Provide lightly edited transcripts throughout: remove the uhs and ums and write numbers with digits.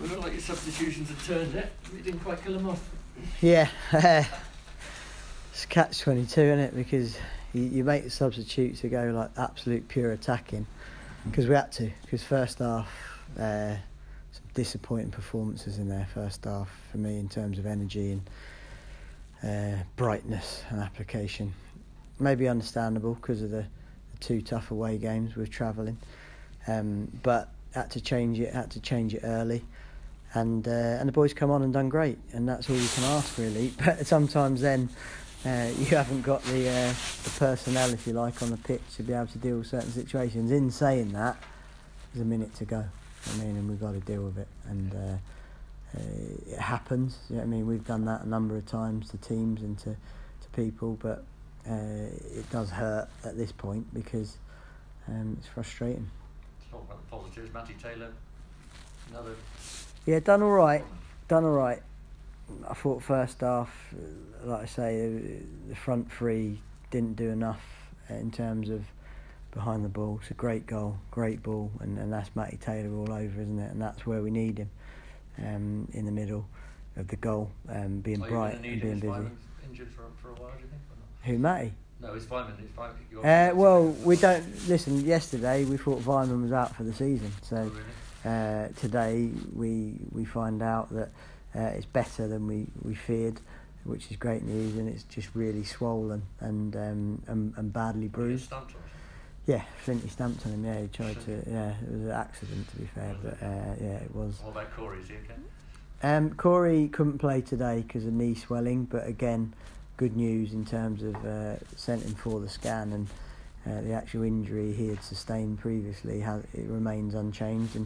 It looked like your substitutions had turned it. You didn't quite kill them off. Yeah, it's catch-22, isn't it? Because you make the substitutes to go like absolute pure attacking, because we had to. Because first half, some disappointing performances in there first half for me in terms of energy and brightness and application. Maybe understandable because of the two tough away games we're travelling, but had to change it early. And the boys come on and done great, and that's all you can ask really. But sometimes then you haven't got the personnel, if you like, on the pitch to be able to deal with certain situations. In saying that, there's a minute to go. And we've got to deal with it, and it happens. You know what I mean? We've done that a number of times to teams and to people, but it does hurt at this point because it's frustrating. Talk about the positives. Matty Taylor, another. Yeah, done all right. I thought first half, like I say, the front three didn't do enough in terms of behind the ball. It's a great goal, great ball, and that's Matty Taylor all over, isn't it? And that's where we need him, in the middle of the goal, being bright and being busy. Injured for a while, do you think? Who, Matty? No, he's Vyman. Well, we don't listen. Yesterday we thought Vyman was out for the season, so. Oh, really? Today we find out that it's better than we feared, which is great news, and it's just really swollen and badly bruised. Yeah, Flinty stamped on him. Yeah, he tried to. Yeah, it was an accident to be fair, but yeah, it was. What about Corey? Is he okay? Corey couldn't play today because of knee swelling, but again, good news in terms of sent him for the scan, and the actual injury he had sustained previously it remains unchanged.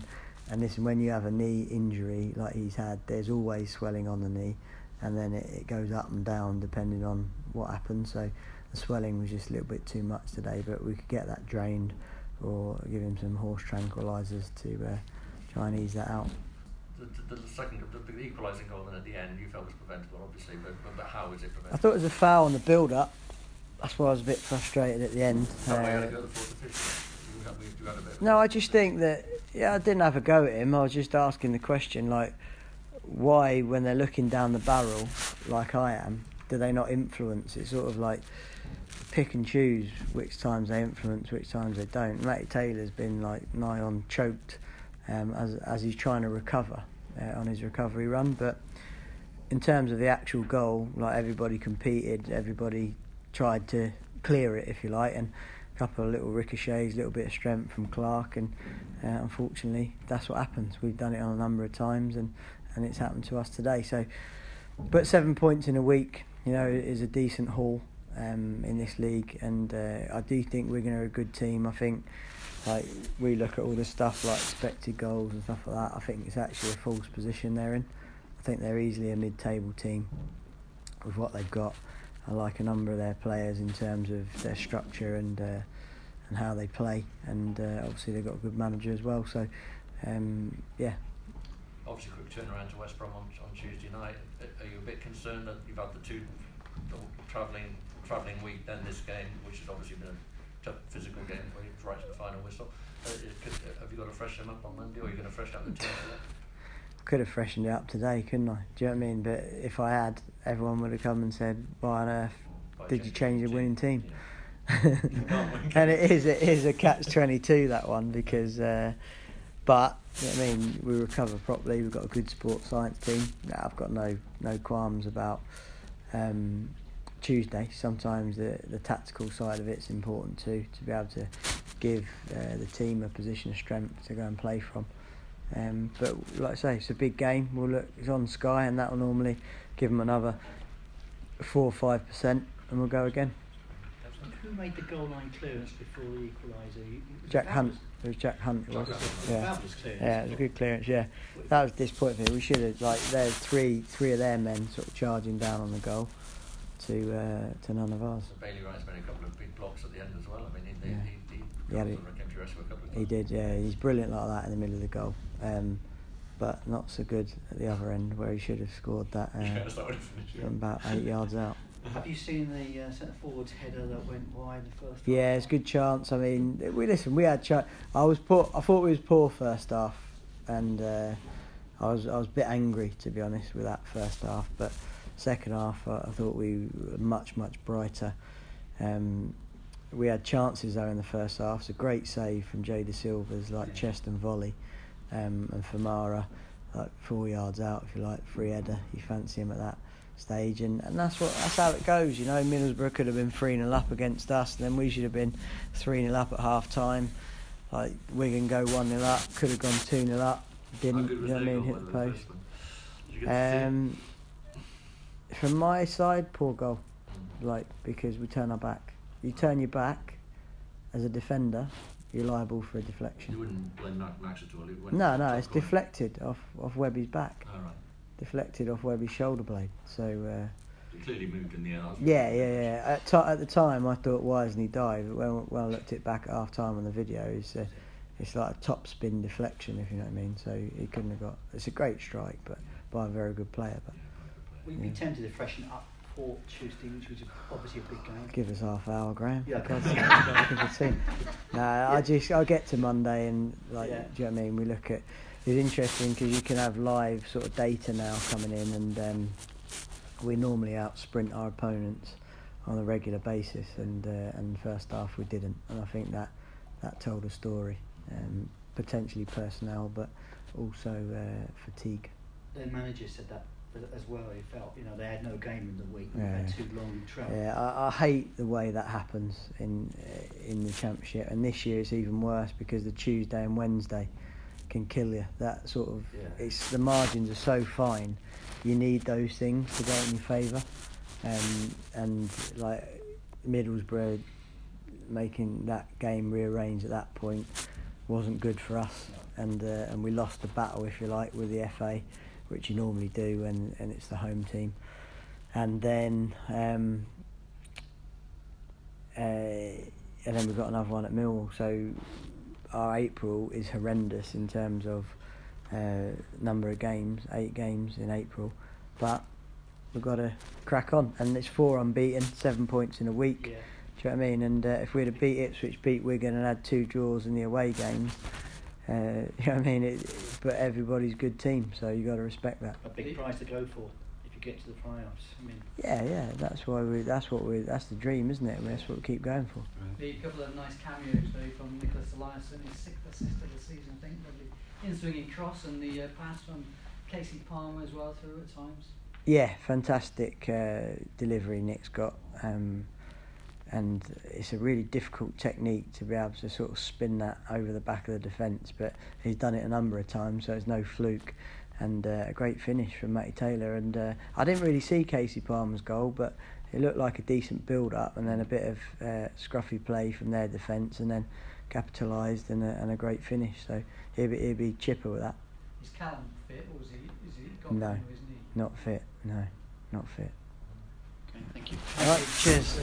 And listen, when you have a knee injury like he's had, there's always swelling on the knee, and then it goes up and down depending on what happens. So the swelling was just a little bit too much today, but we could get that drained or give him some horse tranquilizers to try and ease that out. The equalising goal then at the end you felt was preventable, obviously, but how was it preventable? I thought it was a foul on the build-up. That's why I was a bit frustrated at the end. No, I just think that, I didn't have a go at him. I was just asking the question, like, why, when they're looking down the barrel, like I am, do they not influence? It's sort of like pick and choose which times they influence, which times they don't. Matty Taylor's been like nigh on choked as he's trying to recover on his recovery run. But in terms of the actual goal, like, everybody competed, everybody tried to clear it, if you like, and a couple of little ricochets, a little bit of strength from Clark, and unfortunately that's what happens. We've done it on a number of times, and it's happened to us today. So, but 7 points in a week, is a decent haul in this league, and I do think Wigan are a good team. I think, like, we look at all the stuff like expected goals and stuff like that. I think it's actually a false position they're in. I think they're easily a mid-table team with what they've got. I like a number of their players in terms of their structure and how they play, and obviously they've got a good manager as well. So, yeah. Obviously, quick turnaround to West Brom on Tuesday night. Are you a bit concerned that you've had the travelling week, then this game, which has obviously been a tough physical game for you, right to the final whistle? Have you got to freshen them up on Monday, or are you going to freshen up the team for that? Could have freshened it up today, couldn't I? Do you know what I mean? But if I had, everyone would have come and said, why on earth did you change the winning team? Yeah. And it is a catch-22, that one, because but you know what I mean, we recover properly. We've got a good sports science team. I've got no qualms about Tuesday. Sometimes the tactical side of it's important too, to be able to give the team a position of strength to go and play from. But like I say, it's a big game. It's on Sky, and that will normally give them another 4 or 5%, and we'll go again. Who made the goal line clearance before the equaliser? Jack Hunt. It was Jack Hunt. It was. That was clearance. Yeah, it was a good clearance. Yeah, that was disappointing. We should have, like, there's three of their men sort of charging down on the goal to none of ours. So Bailey Wright's made a couple of big blocks at the end as well. I mean, he came to rescue a couple of times. He did. Yeah, he's brilliant like that in the middle of the goal. But not so good at the other end, where he should have scored that from about 8 yards out. Have you seen the centre forward's header that went wide the first half? Yeah, it's a good chance. I mean, we had chance. I thought we was poor first half, and I was a bit angry, to be honest, with that first half, but second half I thought we were much brighter. We had chances though in the first half. It's a great save from Jay De Silva's chest and volley, and Famara 4 yards out, if you like, free header. You fancy him at that stage, and that's how it goes. You know, Middlesbrough could have been 3-0 up against us, and then we should have been 3-0 up at half time. Like Wigan go 1-0 up, could have gone 2-0 up, didn't. You know what I mean? Hit the post. From my side, poor goal. Because we turn our back. You turn your back as a defender, you're liable for a deflection. You wouldn't blame Max at all? No, it's deflected off Webby's back. Oh, right. Deflected off Webby's shoulder blade. So. It clearly moved in the air. Yeah. At the time, I thought, why hasn't he dived? When I looked it back at half time on the video, it's like a top spin deflection, if you know what I mean. So he couldn't have got. It's a great strike, but by a very good player. But we'd be tempted to freshen up for Tuesday, which was obviously a big game. Give us half hour, Graham. Yeah. I get to Monday and Yeah. Do you know what I mean? We look at. It's interesting because you can have live sort of data now coming in, and we normally out sprint our opponents on a regular basis, and first half we didn't, and I think that told a story, potentially personnel, but also fatigue. The manager said that as well. He felt they had no game in the week. They had too long travel. Yeah, I hate the way that happens in the Championship, and this year it's even worse because the Tuesday and Wednesday can kill you. That sort of it's the margins are so fine. You need those things to go in your favour, and like Middlesbrough making that game rearrange at that point wasn't good for us, and we lost the battle, if you like, with the FA, which you normally do, and it's the home team, and then we've got another one at Millwall. So our April is horrendous in terms of number of games, 8 games in April, but we've got to crack on, and it's 4 unbeaten, 7 points in a week. Yeah. Do you know what I mean? And if we'd have beat Ipswich, beat Wigan, and had 2 draws in the away games, you know what I mean? But everybody's a good team, so you got to respect that. A big prize to go for if you get to the playoffs. I mean. Yeah. That's the dream, isn't it? That's what we keep going for. A couple of nice cameos though from Nicholas Eliasson, his 6th assist of the season, I think. Lovely in-swinging cross, and the pass from Casey Palmer as well through at times. Yeah, fantastic delivery Nick's got, and it's a really difficult technique to be able to sort of spin that over the back of the defence, but he's done it a number of times, so it's no fluke, and a great finish from Matty Taylor. And I didn't really see Casey Palmer's goal, but it looked like a decent build-up, and then a bit of scruffy play from their defence, and then capitalised and a great finish. So he'll be chipper with that. Is Callum fit, or is he got No, his knee? not fit. No, not fit. Okay, thank you. All right, cheers.